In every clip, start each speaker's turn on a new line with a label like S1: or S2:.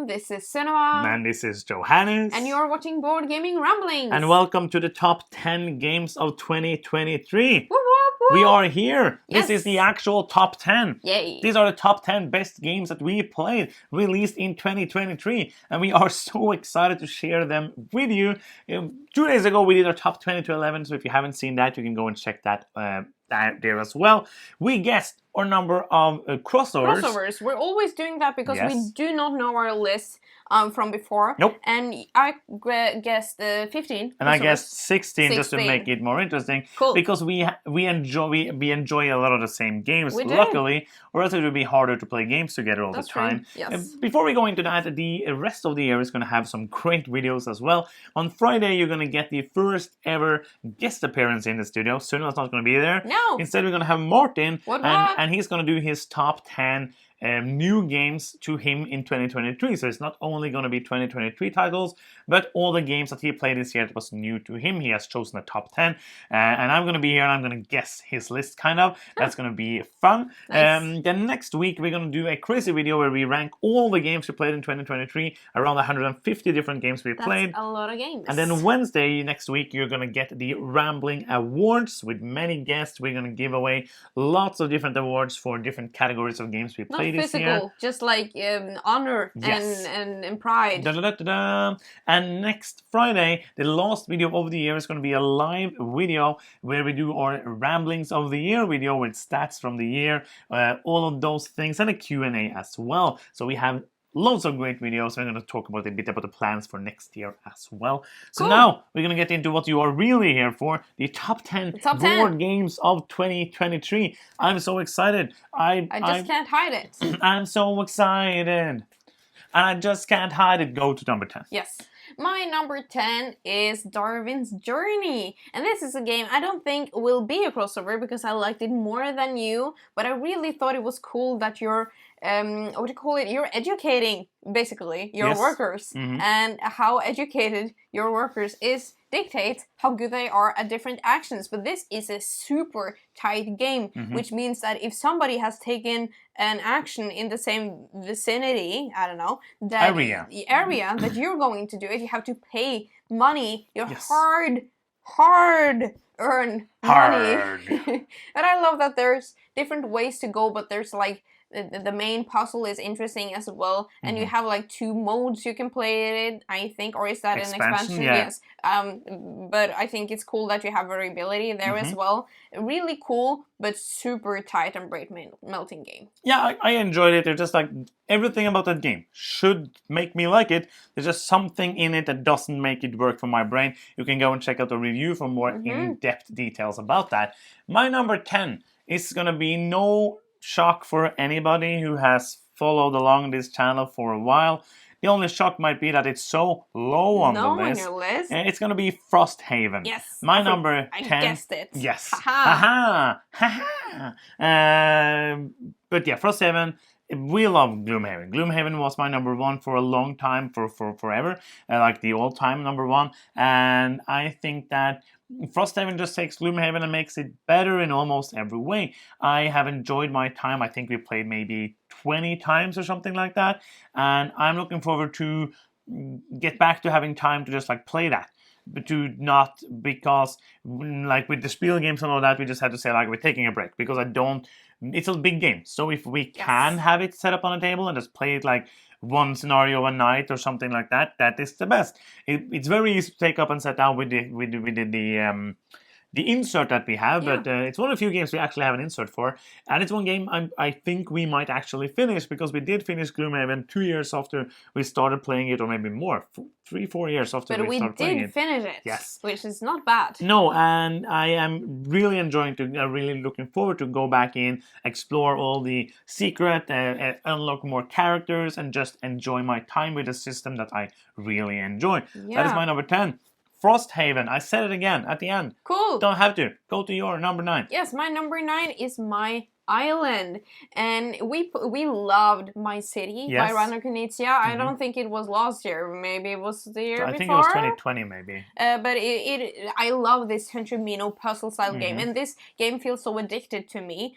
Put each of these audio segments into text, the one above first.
S1: This is Cinema.
S2: And this is Johannes.
S1: And you're watching Board Gaming Ramblings.
S2: And welcome to the top 10 games of 2023.
S1: Woo, woo, woo.
S2: We are here.
S1: Yes.
S2: This is the actual top 10.
S1: Yay.
S2: These are the top 10 best games that we played, released in 2023. And we are so excited to share them with you. 2 days ago, we did our top 20 to 11. So if you haven't seen that, you can go and check that there as well. We guessed our number of crossovers.
S1: We're always doing that because we do not know our list from before.
S2: Nope.
S1: And I guessed 15.
S2: And I guessed 16 just to make it more interesting.
S1: Cool.
S2: Because we enjoy a lot of the same games, luckily, or else it would be harder to play games together all the time.
S1: True. Yes.
S2: Before we go into that, the rest of the year is going to have some great videos as well. On Friday, you're going to get the first ever guest appearance in the studio. Sunil's not going to be there.
S1: No.
S2: Instead, we're going to have Martin,
S1: What?
S2: and he's going to do his top 10 new games to him in 2023. So it's not only going to be 2023 titles, but all the games that he played this year that was new to him. He has chosen the top 10. And I'm going to be here and I'm going to guess his list, kind of. That's going to be fun.
S1: Nice.
S2: Then next week, we're going to do a crazy video where we rank all the games we played in 2023. Around 150 different games we played.
S1: That's a lot of games.
S2: And then Wednesday next week, you're going to get the Rambling Awards with many guests. We're going to give away lots of different awards for different categories of games we played.
S1: Physical, just like honor and pride.
S2: And next Friday, the last video of the year is going to be a live video where we do our Ramblings of the Year video with stats from the year, all of those things, and a Q&A as well. So we have loads of great videos. We're going to talk about a bit about the plans for next year as well. So now we're going to get into what you are really here for, the top 10 board games of 2023. I'm so excited. I
S1: just can't hide it.
S2: I'm so excited. And I just can't hide it. Go to number 10.
S1: Yes. My number 10 is Darwin's Journey. And this is a game I don't think will be a crossover because I liked it more than you. But I really thought it was cool that you're what do you call it? You're educating, basically, your workers.
S2: Mm-hmm.
S1: And how educated your workers dictates how good they are at different actions. But this is a super tight game, which means that if somebody has taken an action in the same vicinity, I don't know, that the area that you're going to do it, you have to pay money, your hard-earned money. But I love that there's different ways to go, but there's like the main puzzle is interesting as well, and you have like 2 modes you can play it, I think, or is that an expansion?
S2: Yeah.
S1: Yes. But I think it's cool that you have variability there as well. Really cool, but super tight and brain melting game.
S2: Yeah, I enjoyed it. There's just like everything about that game should make me like it. There's just something in it that doesn't make it work for my brain. You can go and check out the review for more in-depth details about that. My number 10 is gonna be no shock for anybody who has followed along this channel for a while. The only shock might be that it's so low on the list.
S1: On your list.
S2: It's going to be Frosthaven.
S1: Yes.
S2: My number 10.
S1: I guessed it.
S2: Yes.
S1: Haha.
S2: But yeah, Frosthaven. We love Gloomhaven. Gloomhaven was my number 1 for a long time, for forever, like the all-time number 1. And I think that Frosthaven just takes Gloomhaven and makes it better in almost every way. I have enjoyed my time. I think we played maybe 20 times or something like that. And I'm looking forward to get back to having time to just like play that. But to not, because like with the Spiel games and all that, we just had to say like we're taking a break because it's a big game. So if we can have it set up on a table and just play it like one scenario a night or something like that, that is the best. It's very easy to take up and set down with the insert that we have, but it's one of the few games we actually have an insert for, and it's one game I think we might actually finish, because we did finish Gloomhaven 2 years after we started playing it, or maybe more, 3-4 years after we started playing it.
S1: But we did finish it,
S2: yes,
S1: which is not bad.
S2: No, and I am really enjoying really looking forward to go back in, explore all the secret, unlock more characters, and just enjoy my time with a system that I really enjoy.
S1: Yeah.
S2: That is my number 10. Frosthaven. I said it again at the end.
S1: Cool.
S2: Don't have to. Go to your number 9.
S1: Yes, my number 9 is my Island, and we loved My City by
S2: Yes.
S1: Rainer Knizia. I don't think it was last year. Maybe it was the year
S2: I
S1: before.
S2: think it was 2020 maybe.
S1: But I love this Centromino puzzle style game, and this game feels so addicted to me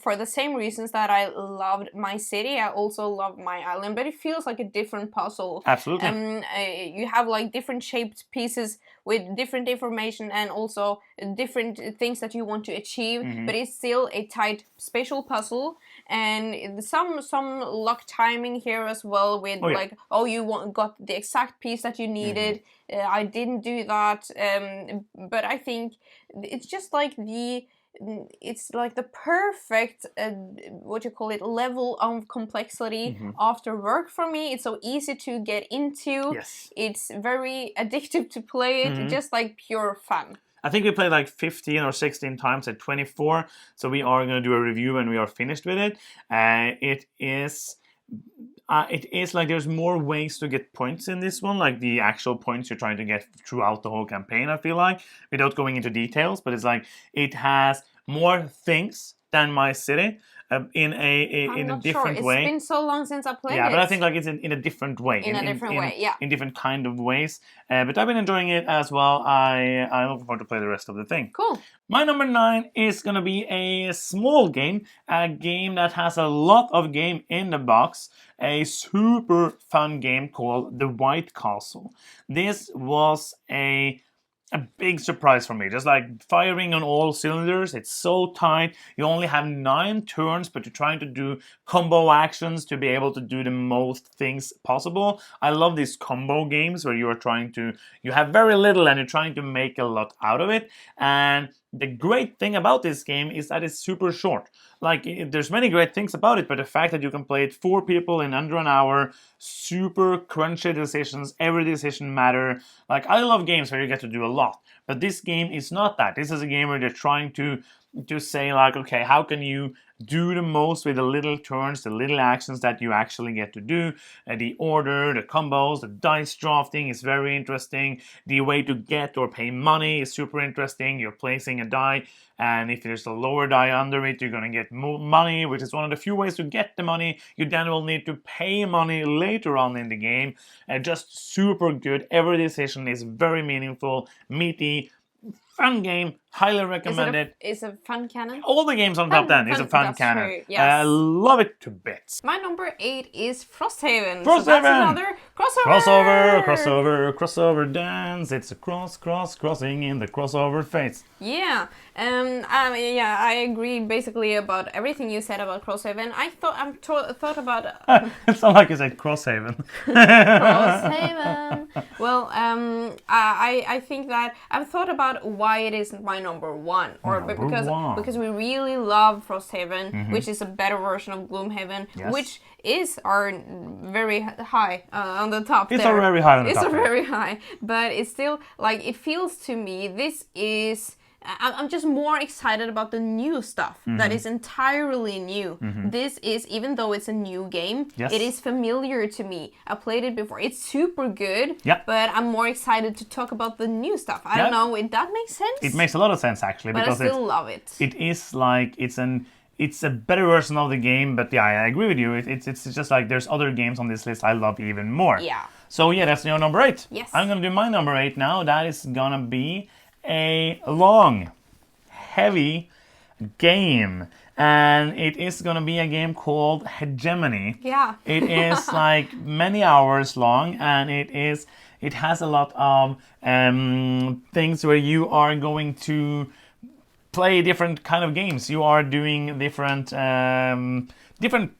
S1: for the same reasons that I loved My City. I also love My Island, but it feels like a different puzzle.
S2: Absolutely.
S1: You have like different shaped pieces with different information and also different things that you want to achieve, but it's still a tight spatial puzzle, and some luck timing here as well with you got the exact piece that you needed. I didn't do that, but I think it's just like it's like the perfect level of complexity after work for me. It's so easy to get into.
S2: Yes.
S1: It's very addictive to play it, just like pure fun.
S2: I think we played like 15 or 16 times at 24, so we are going to do a review when we are finished with it. It is like there's more ways to get points in this one, like the actual points you're trying to get throughout the whole campaign, I feel like, without going into details, but it's like it has more things than My City. In a different way.
S1: It's been so long since I played it.
S2: Yeah, but I think like it's in a different way.
S1: In a different way, yeah.
S2: In different kind of ways. But I've been enjoying it as well. I'm looking forward to play the rest of the thing.
S1: Cool.
S2: My number 9 is going to be a small game. A game that has a lot of game in the box. A super fun game called The White Castle. This was a big surprise for me. Just like firing on all cylinders. It's so tight. You only have 9 turns, but you're trying to do combo actions to be able to do the most things possible. I love these combo games where you have very little and you're trying to make a lot out of it. And the great thing about this game is that it's super short. Like, there's many great things about it, but the fact that you can play it 4 people in under an hour, super crunchy decisions, every decision matter. Like, I love games where you get to do a lot, but this game is not that. This is a game where they're trying to say like, okay, how can you do the most with the little turns, the little actions that you actually get to do. The order, the combos, the dice drafting is very interesting. The way to get or pay money is super interesting. You're placing a die, and if there's a lower die under it, you're going to get more money, which is one of the few ways to get the money. You then will need to pay money later on in the game. Just super good. Every decision is very meaningful, meaty, fun game. Highly recommend it.
S1: Is a fun canon?
S2: All the games on top 10 is a fun canon.
S1: True, yes.
S2: I love it to bits.
S1: My number 8 is Frosthaven.
S2: Frosthaven!
S1: So that's another crossover!
S2: Crossover dance. It's a crossing in the crossover phase.
S1: Yeah. I agree basically about everything you said about Crosshaven. I thought about
S2: It's not like you said Crosshaven.
S1: Crosshaven. Well, I think that I've thought about why it is my number 1, because we really love Frosthaven, which is a better version of Gloomhaven, which is our very high on the top.
S2: It's very high on the top.
S1: It's very high, but it's still like it feels to me. This is. I'm just more excited about the new stuff that is entirely new. This is, even though it's a new game, it is familiar to me. I played it before. It's super good, but I'm more excited to talk about the new stuff. I don't know if that makes sense.
S2: It makes a lot of sense, actually.
S1: But
S2: because
S1: I still love it.
S2: It is like, it's a better version of the game, but yeah, I agree with you. It's just like there's other games on this list I love even more.
S1: Yeah.
S2: So yeah, that's your number 8.
S1: Yes.
S2: I'm going to do my number 8 now. That is going to be a long, heavy game, and it is going to be a game called Hegemony.
S1: Yeah.
S2: It is like many hours long, and it has a lot of things where you are going to play different kind of games. You are doing different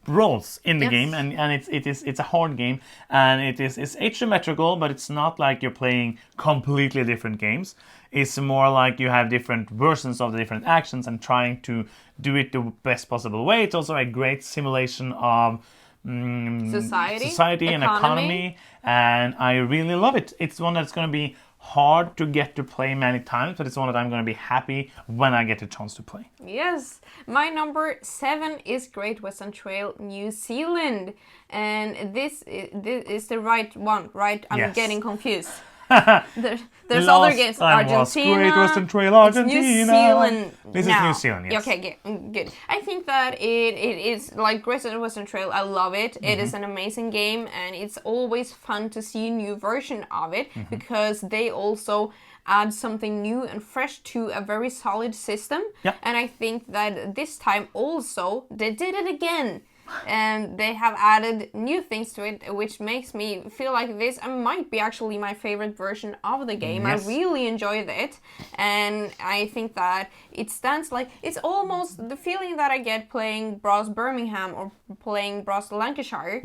S2: roles in the game, and it's a hard game, and it's asymmetrical, but it's not like you're playing completely different games. It's more like you have different versions of the different actions and trying to do it the best possible way. It's also a great simulation of society and economy, and I really love it. It's one that's going to be hard to get to play many times, but it's one that I'm going to be happy when I get a chance to play.
S1: Yes, my number 7 is Great Western Trail New Zealand, and this is the right one, right? I'm getting confused. There's other games.
S2: Argentina. Great Western Trail, Argentina.
S1: It's New Zealand.
S2: This is New Zealand, yes.
S1: Okay, good. I think that it is like Great Western Trail. I love it. It is an amazing game, and it's always fun to see a new version of it because they also add something new and fresh to a very solid system.
S2: Yeah.
S1: And I think that this time also they did it again. And they have added new things to it, which makes me feel like this might be actually my favorite version of the game.
S2: Yes.
S1: I really enjoyed it, and I think that it stands like it's almost the feeling that I get playing Bros Birmingham or playing Bros Lancashire,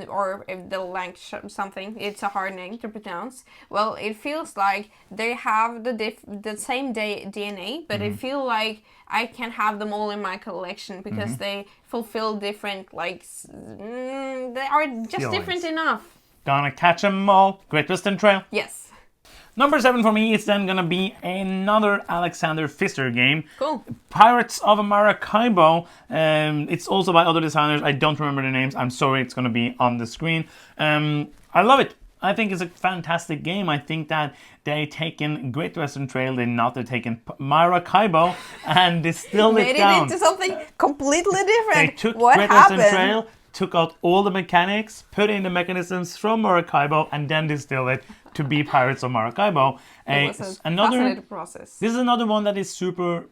S1: or if the Lancashire something. It's a hard name to pronounce. Well, it feels like they have the same DNA, but I feel like I can have them all in my collection because they fulfill different, like, they are just
S2: Feelings.
S1: different enough.
S2: Gonna catch 'em all. Great Western Trail.
S1: Yes.
S2: Number 7 for me is then gonna be another Alexander Pfister game.
S1: Cool.
S2: Pirates of Maracaibo. It's also by other designers. I don't remember the names. I'm sorry, it's gonna be on the screen. I love it. I think it's a fantastic game. I think that they taken Great Western Trail, they're taken Maracaibo and distilled it down.
S1: Made it into something completely different.
S2: They took
S1: what
S2: Great
S1: happened?
S2: Western Trail, took out all the mechanics, put in the mechanisms from Maracaibo, and then distilled it to be Pirates of Maracaibo.
S1: It was a fascinating process.
S2: This is another one that is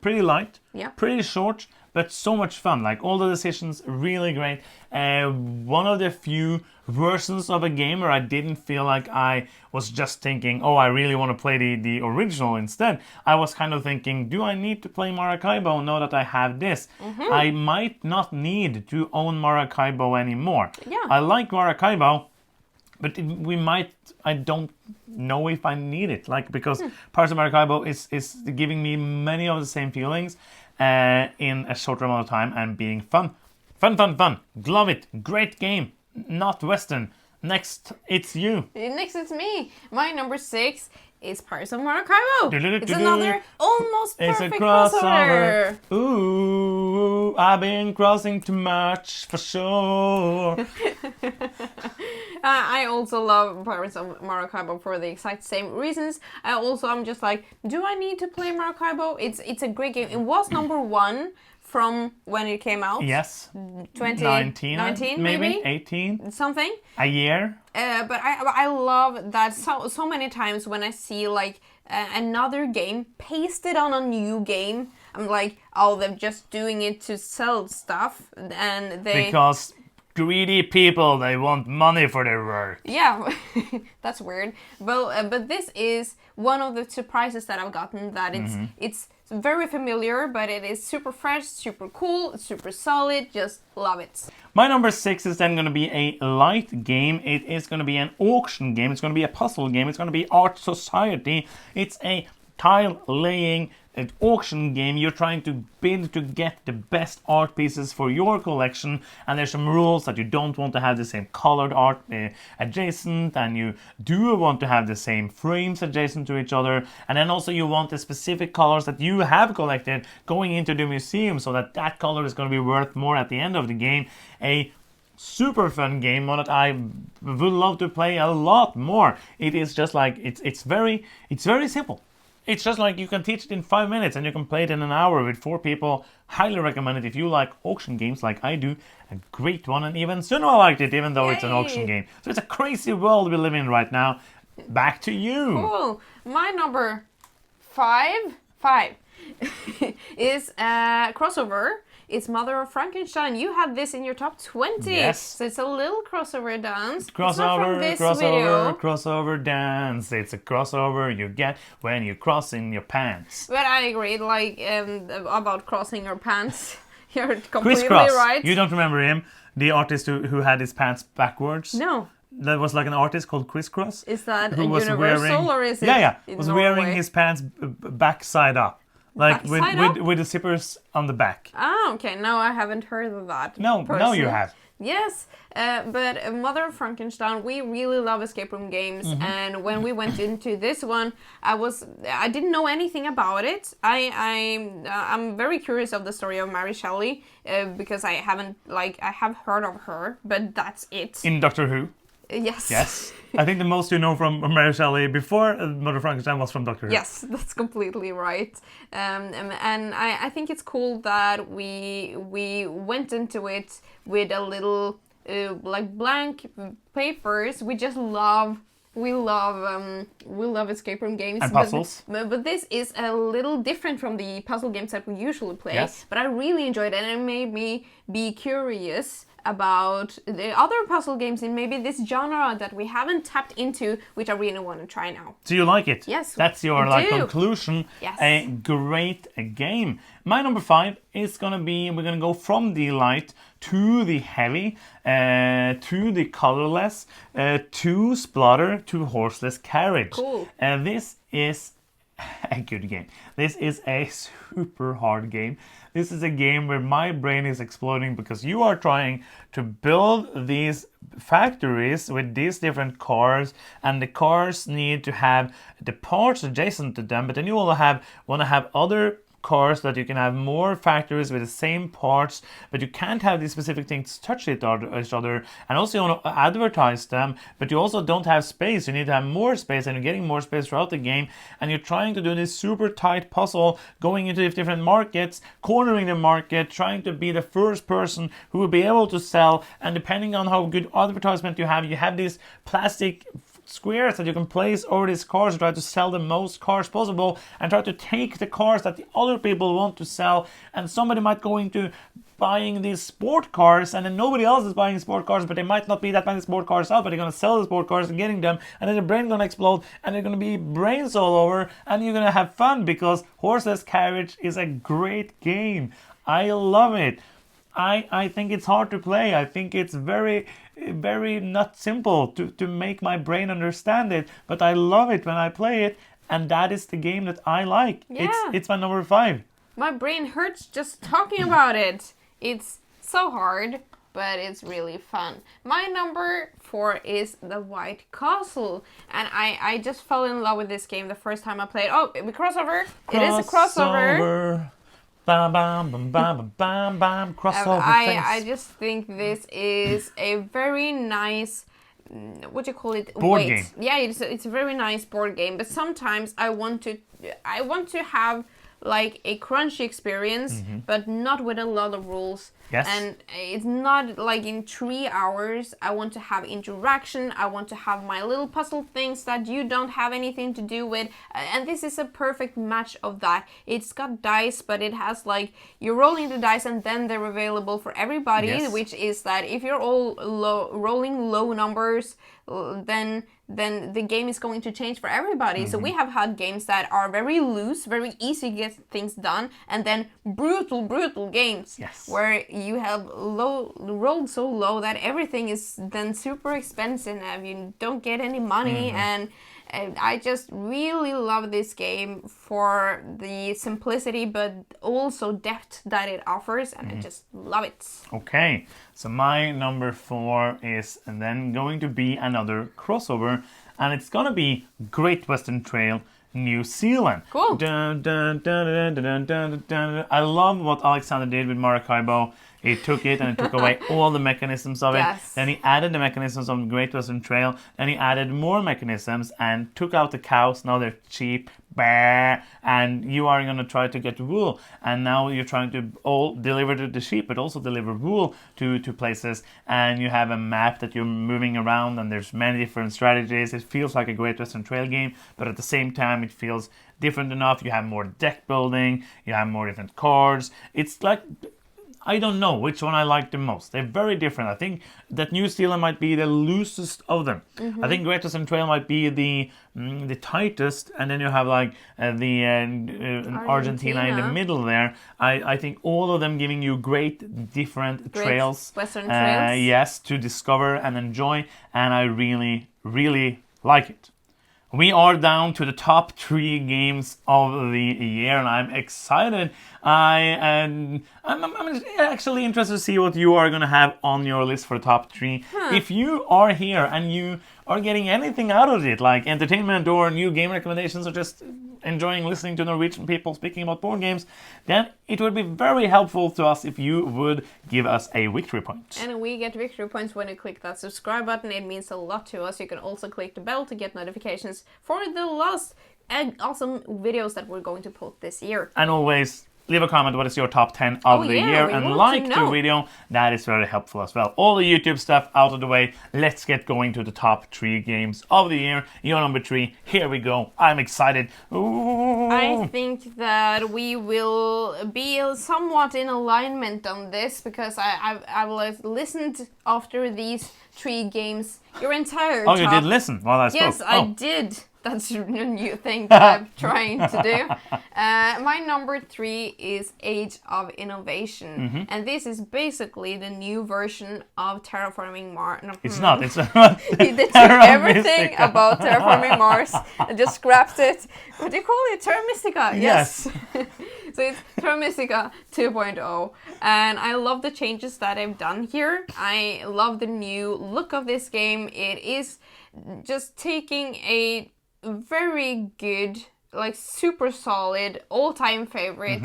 S2: pretty light,
S1: Yeah.
S2: pretty short, but so much fun. Like all the decisions, really great. One of the few versions of a game where I didn't feel like I was just thinking, oh, I really want to play the original instead. I was kind of thinking, do I need to play Maracaibo now that I have this? I might not need to own Maracaibo anymore.
S1: Yeah.
S2: I like Maracaibo, but I don't know if I need it. Like, because Pirates of Maracaibo is giving me many of the same feelings in a short amount of time and being fun. Fun. Love it. Great game. Not Western. Next, it's you.
S1: Next, it's me. My number 6 is Pirates of Maracaibo. It's another almost perfect
S2: It's a crossover.
S1: crossover.
S2: Ooh, I've been crossing too much for sure.
S1: I also love Pirates of Maracaibo for the exact same reasons. I'm just like, do I need to play Maracaibo? It's a great game. It was number 1 from when it came out.
S2: Yes.
S1: 2019, maybe
S2: 18.
S1: something.
S2: A year.
S1: But I love that so many times when I see like another game pasted on a new game, I'm like, oh, they're just doing it to sell stuff, and
S2: because greedy people, they want money for their work.
S1: Yeah, that's weird. But this is one of the surprises that I've gotten, that it's very familiar, but it is super fresh, super cool, super solid. Just love it.
S2: My number 6 is then going to be a light game. It is going to be an auction game. It's going to be a puzzle game. It's going to be Art Society. It's a tile laying an auction game. You're trying to bid to get the best art pieces for your collection, and there's some rules that you don't want to have the same colored art adjacent, and you do want to have the same frames adjacent to each other, and then also you want the specific colors that you have collected going into the museum, so that color is going to be worth more at the end of the game. A super fun game, one that I would love to play a lot more. It is just like it's very simple. It's just like you can teach it in 5 minutes and you can play it in an hour with 4 people. Highly recommend it if you like auction games like I do. A great one, and even Sunwa liked it, even though it's an auction game. So it's a crazy world we live in right now. Back to you.
S1: Cool. My number 5 is crossover. It's Mother of Frankenstein. You had this in your top 20.
S2: Yes.
S1: So it's a little crossover dance.
S2: Crossover dance. It's a crossover you get when you cross in your pants.
S1: But I agree, like, about crossing your pants. You're completely
S2: Crisscross.
S1: right.
S2: You don't remember him? The artist who had his pants backwards?
S1: No.
S2: That was like an artist called Crisscross.
S1: Is that a universal or is it?
S2: Yeah.
S1: In
S2: Was
S1: Norway?
S2: wearing his pants back side up. Like with the zippers on the back.
S1: Ah, okay. No, I haven't heard of that.
S2: No, you have.
S1: Yes, but Mother of Frankenstein, we really love escape room games, and when we went into this one, I didn't know anything about it. I'm very curious of the story of Mary Shelley because I have heard of her, but that's it.
S2: In Doctor Who.
S1: Yes.
S2: Yes. I think the most you know from Mary Shelley before Mother Frankenstein was from Doctor Who.
S1: Yes, that's completely right. And I think it's cool that we went into it with a little like blank papers. We love escape room games
S2: And puzzles.
S1: but this is a little different from the puzzle games that we usually play.
S2: Yes.
S1: But I really enjoyed it, and it made me be curious about the other puzzle games in maybe this genre that we haven't tapped into, which I really want to try now.
S2: Do you like it?
S1: Yes,
S2: That's your
S1: I do.
S2: conclusion.
S1: Yes.
S2: A great game. My number 5 is gonna be, we're gonna go from the light to the heavy, to the colorless, to splatter, to horseless carriage.
S1: Cool.
S2: This is a good game. This is a super hard game. This is a game where my brain is exploding because you are trying to build these factories with these different cars, and the cars need to have the parts adjacent to them, but then you want to have other cars that you can have more factories with the same parts, but you can't have these specific things touch each other, and also you want to advertise them, but you also don't have space. You need to have more space, and you're getting more space throughout the game, and you're trying to do this super tight puzzle, going into different markets, cornering the market, trying to be the first person who will be able to sell, and depending on how good advertisement you have these plastic squares that you can place over these cars and try to sell the most cars possible, and try to take the cars that the other people want to sell, and somebody might go into buying these sport cars, and then nobody else is buying sport cars, but they might not be that many sport cars out, but they're going to sell the sport cars and getting them, and then the brain going to explode, and they're going to be brains all over, and you're going to have fun because Horseless Carriage is a great game. I love it. I think it's hard to play. I think it's very, very not simple to make my brain understand it, but I love it when I play it, and that is the game that I like.
S1: Yeah.
S2: It's my number 5.
S1: My brain hurts just talking about it. It's so hard, but it's really fun. My number 4 is The White Castle, and I just fell in love with this game the first time I played. Oh, crossover. It is a crossover.
S2: Bam, bam, bam, bam, bam, bam, crossover
S1: I just think this is a very nice, what do you call it?
S2: Board game.
S1: Yeah, it's a very nice board game. But sometimes I want to have like a crunchy experience, but not with a lot of rules.
S2: Yes.
S1: And it's not like in 3 hours. I want to have interaction. I want to have my little puzzle things that you don't have anything to do with. And this is a perfect match of that. It's got dice, but it has like, you're rolling the dice and then they're available for everybody,
S2: Yes.
S1: which is that if you're all rolling low numbers, then the game is going to change for everybody. So we have had games that are very loose, very easy to get things done, and then brutal games.
S2: Yes.
S1: Where you have rolled so low that everything is then super expensive and you don't get any money. And I just really love this game for the simplicity but also depth that it offers, and I just love it.
S2: Okay, so my number 4 is then going to be another crossover, and it's gonna be Great Western Trail New Zealand.
S1: Cool.
S2: Dun, dun, dun, dun, dun, dun, dun, dun. I love what Alexander did with Maracaibo. He took it and he took away all the mechanisms of it.
S1: Yes.
S2: Then he added the mechanisms of the Great Western Trail. Then he added more mechanisms and took out the cows. Now they're cheap. Bah. And you are going to try to get wool. And now you're trying to all deliver the sheep, but also deliver wool to places. And you have a map that you're moving around, and there's many different strategies. It feels like a Great Western Trail game, but at the same time it feels different enough. You have more deck building. You have more different cards. It's like, I don't know which one I like the most. They're very different. I think that New Zealand might be the loosest of them. I think Great Western Trail might be the tightest, and then you have like the Argentina in the middle there. I think all of them giving you great different trails.
S1: Western trails.
S2: Yes, to discover and enjoy, and I really, really like it. We are down to the top 3 games of the year, and I'm excited. I'm actually interested to see what you are going to have on your list for the top 3. If you are here and you are getting anything out of it, like entertainment or new game recommendations or just enjoying listening to Norwegian people speaking about board games, then it would be very helpful to us if you would give us a victory point.
S1: And we get victory points when you click that subscribe button. It means a lot to us. You can also click the bell to get notifications for the last awesome videos that we're going to put this year.
S2: And always leave a comment what is your top 10 of the year, and like the video. That is very helpful as well. All the YouTube stuff out of the way. Let's get going to the top 3 games of the year. Your number 3, here we go. I'm excited. Ooh.
S1: I think that we will be somewhat in alignment on this, because I've listened after these 3 games your entire
S2: Oh, you did listen while I spoke?
S1: Yes, I did. That's a new thing that I'm trying to do. My number 3 is Age of Innovation. And this is basically the new version of Terraforming Mars.
S2: It's not. It's
S1: They took everything about Terraforming Mars and just scrapped it. What do you call it? Terra Mystica. Yes. So it's Terra Mystica 2.0. And I love the changes that I've done here. I love the new look of this game. It is just taking a very good, like super solid, all-time favorite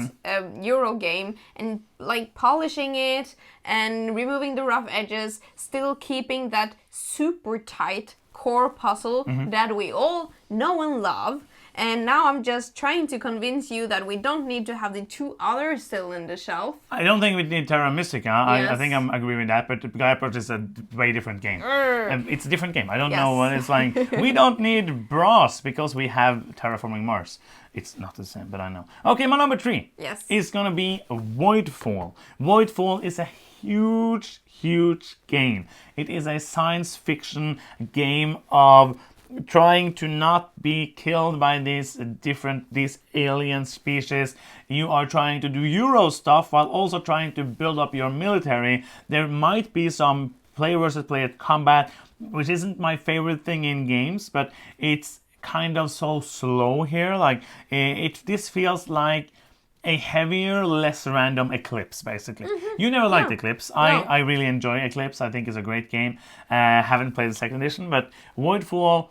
S1: Euro game, and like polishing it and removing the rough edges, still keeping that super tight core puzzle that we all know and love. And now I'm just trying to convince you that we don't need to have the 2 others still in the shelf.
S2: I don't think we need Terra Mystica. Yes. I think I'm agree with that, but Gaia Project is a way different game. It's a different game. I don't know what it's like. We don't need Brass because we have Terraforming Mars. It's not the same, but I know. Okay, my number 3 is gonna be Voidfall. Voidfall is a huge, huge game. It is a science fiction game of trying to not be killed by these alien species. You are trying to do Euro stuff while also trying to build up your military. There might be some player versus player combat, which isn't my favorite thing in games, but it's kind of so slow here. Like this feels like a heavier, less random Eclipse, basically. You never liked Eclipse. I really enjoy Eclipse. I think it's a great game. Haven't played the 2nd edition, but Voidfall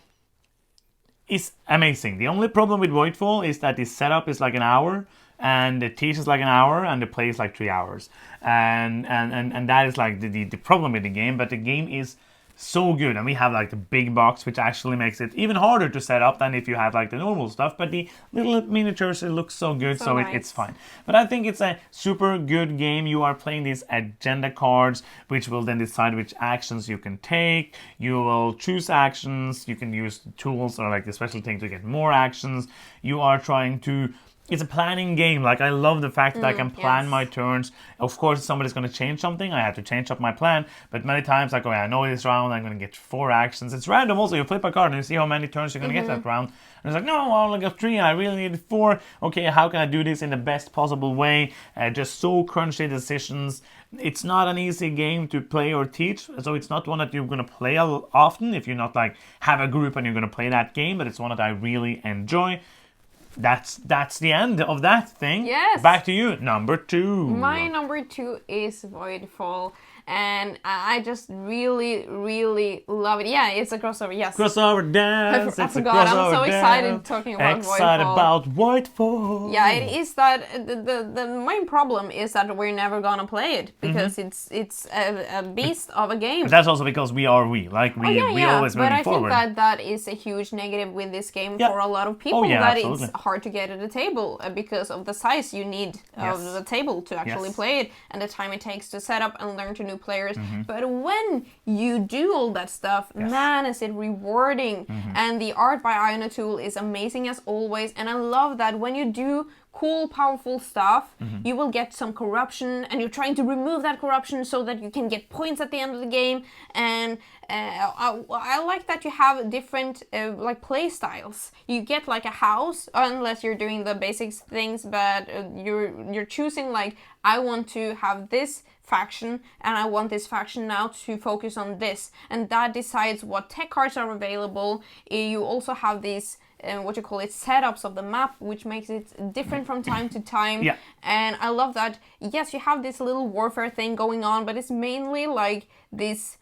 S2: is amazing. The only problem with Voidfall is that the setup is like an hour, and the teach is like an hour, and the play is like 3 hours. And that is like the problem with the game, but the game is so good, and we have like the big box, which actually makes it even harder to set up than if you have like the normal stuff, but the little miniatures, it looks so good, so nice. It's fine. But I think it's a super good game. You are playing these agenda cards, which will then decide which actions you can take. You will choose actions, you can use the tools or like the special thing to get more actions. You are trying to... It's a planning game. Like, I love the fact that I can plan my turns. Of course, if somebody's going to change something, I have to change up my plan. But many times, like, I know this round, I'm going to get 4 actions. It's random also. You flip a card and you see how many turns you're going to get that round. And it's like, no, I only got 3. I really need 4. Okay, how can I do this in the best possible way? Just so crunchy decisions. It's not an easy game to play or teach. So it's not one that you're going to play often if you're not, like, have a group and you're going to play that game. But it's one that I really enjoy. That's the end of that thing.
S1: Yes.
S2: Back to you, number 2.
S1: My number 2 is Voidfall. And I just really, really love it. Yeah, it's a crossover, yes.
S2: Crossover dance.
S1: I forgot. I'm so excited talking about Voidfall.
S2: Excited about Voidfall.
S1: Yeah, it is that the main problem is that we're never gonna play it because it's a beast of a game.
S2: But that's also because we always moving
S1: but I
S2: forward.
S1: think that is a huge negative with this game for a lot of people.
S2: Absolutely.
S1: It's hard to get at the table because of the size you need of the table to actually play it and the time it takes to set up and learn to new players. But when you do all that stuff, man, is it rewarding. And the art by Iona Tool is amazing as always. And I love that when you do cool, powerful stuff, you will get some corruption, and you're trying to remove that corruption so that you can get points at the end of the game. And I like that you have different like play styles. You get like a house, unless you're doing the basic things, but you're choosing like, I want to have this faction and I want this faction now to focus on this, and that decides what tech cards are available. You also have these setups of the map, which makes it different from time to time. And I love that, yes, you have this little warfare thing going on, but it's mainly like this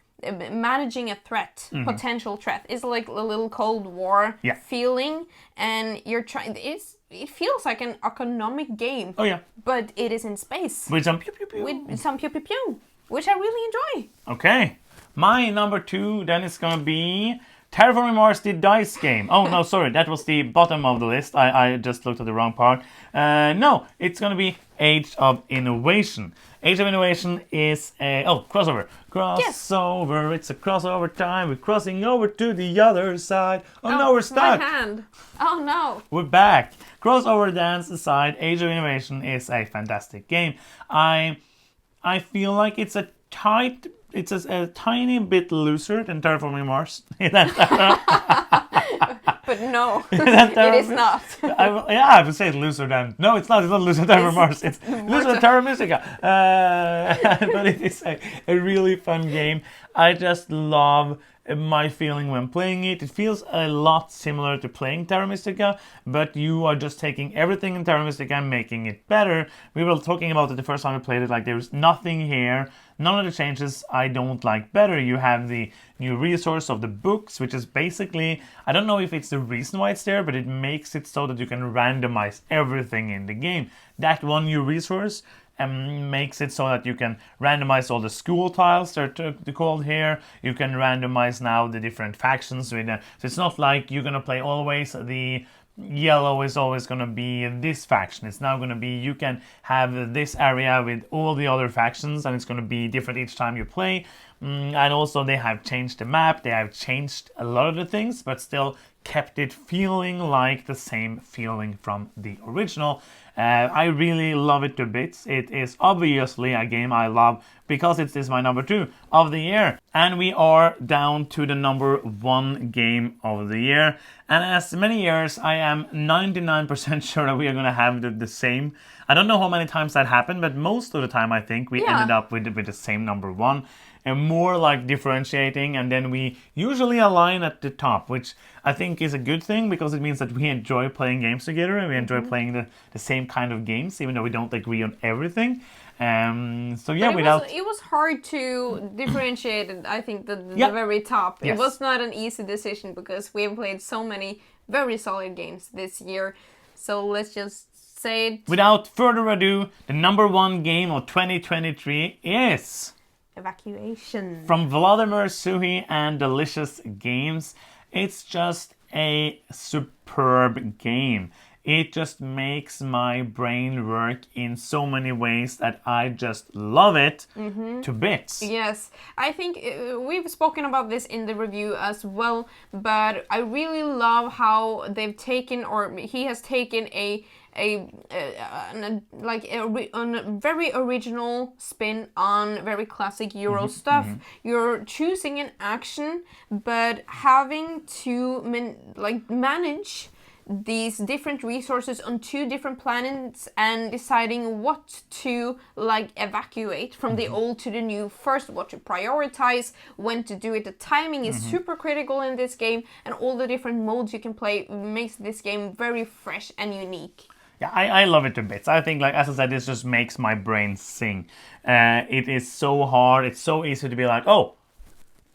S1: managing a threat, potential threat. It's like a little Cold War feeling, and you're trying. It feels like an economic game.
S2: Oh yeah.
S1: But it is in space.
S2: With some pew pew pew.
S1: With some pew pew pew, which I really enjoy.
S2: Okay. My number 2 then is gonna be Terraforming Mars, the dice game. Oh no, sorry, that was the bottom of the list. I just looked at the wrong part. No, it's gonna be Age of Innovation. Age of Innovation is a crossover. Crossover, It's a crossover time. We're crossing over to the other side. Oh no, we're stuck.
S1: My hand. Oh no.
S2: We're back. Crossover dance aside, Age of Innovation is a fantastic game. I feel like it's a tiny bit looser than Terraforming Mars.
S1: But no, it is not.
S2: I would say it's looser than... No, it's not. It's not looser than Terraforming Mars. It's looser than Terra Mystica. But it is a really fun game. I just love my feeling when playing it. It feels a lot similar to playing Terra Mystica, but you are just taking everything in Terra Mystica and making it better. We were talking about it the first time we played it, like there's nothing here. None of the changes I don't like better. You have the new resource of the books, which is basically, I don't know if it's the reason why it's there, but it makes it so that you can randomize everything in the game. That one new resource makes it so that you can randomize all the school tiles that are called here. You can randomize now the different factions. So it's not like you're gonna play always the yellow is always going to be this faction. It's now going to be, you can have this area with all the other factions, and it's going to be different each time you play. And also they have changed the map, they have changed a lot of the things, but still kept it feeling like the same feeling from the original. I really love it to bits. It is obviously a game I love because it is my number 2 of the year. And we are down to the number 1 game of the year. And as many years, I am 99% sure that we are going to have the same. I don't know how many times that happened, but most of the time I think we ended up with the same number 1. And more like differentiating, and then we usually align at the top, which I think is a good thing because it means that we enjoy playing games together and we enjoy playing the same kind of games, even though we don't agree on everything. So yeah,
S1: it was hard to differentiate it. I think the very top.
S2: Yes.
S1: It was not an easy decision because we have played so many very solid games this year. So let's just say it.
S2: Without further ado, the number 1 game of 2023 is
S1: Evacuation.
S2: From Vladimir Suhi and Delicious Games. It's just a superb game. It just makes my brain work in so many ways that I just love it to bits.
S1: Yes, I think we've spoken about this in the review as well, but I really love how they've taken, or he has taken a very original spin on very classic Euro stuff. You're choosing an action, but having to manage these different resources on 2 different planets and deciding what to evacuate from the old to the new first, what to prioritize, when to do it. The timing is super critical in this game, and all the different modes you can play makes this game very fresh and unique.
S2: Yeah, I love it to bits. I think, as I said, this just makes my brain sing. It is so hard. It's so easy to be like,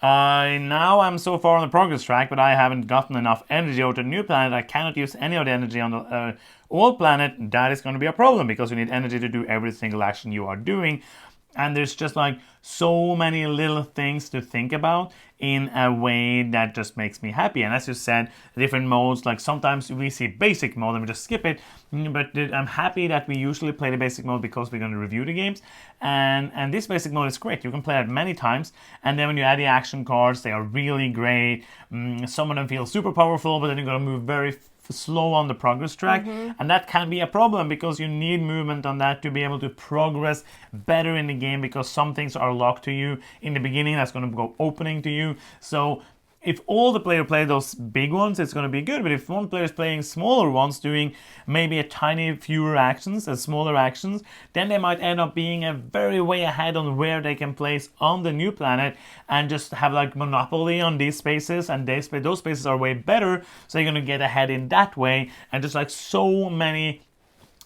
S2: now I'm so far on the progress track, but I haven't gotten enough energy over to the new planet. I cannot use any of the energy on the old planet. That is going to be a problem because you need energy to do every single action you are doing. And there's just so many little things to think about in a way that just makes me happy. And as you said, different modes, sometimes we see basic mode and we just skip it. But I'm happy that we usually play the basic mode because we're going to review the games. And this basic mode is great. You can play it many times. And then when you add the action cards, they are really great. Some of them feel super powerful, but then you're going to move very slow on the progress track, and that can be a problem because you need movement on that to be able to progress better in the game, because some things are locked to you in the beginning that's going to go opening to you. So if all the players play those big ones, it's going to be good. But if one player is playing smaller ones, doing maybe a tiny fewer actions and smaller actions, then they might end up being a very way ahead on where they can place on the new planet and just have monopoly on these spaces, and those spaces are way better. So you're going to get ahead in that way, and just so many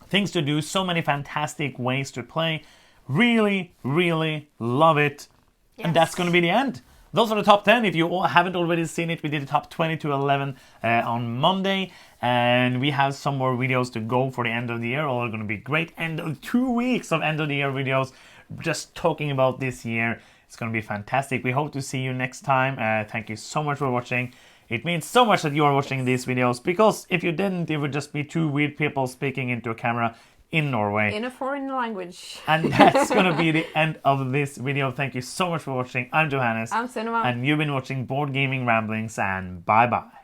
S2: things to do, so many fantastic ways to play. Really, really love it. Yes. And that's going to be the end Those are the top 10. If you haven't already seen it, we did the top 20 to 11 on Monday. And we have some more videos to go for the end of the year. All are going to be great. And 2 weeks of end of the year videos just talking about this year. It's going to be fantastic. We hope to see you next time. Thank you so much for watching. It means so much that you are watching these videos, because if you didn't, it would just be two weird people speaking into a camera in Norway.
S1: In a foreign language.
S2: And that's going to be the end of this video. Thank you so much for watching. I'm Johannes.
S1: I'm Cinema.
S2: And you've been watching Board Gaming Ramblings, and bye-bye.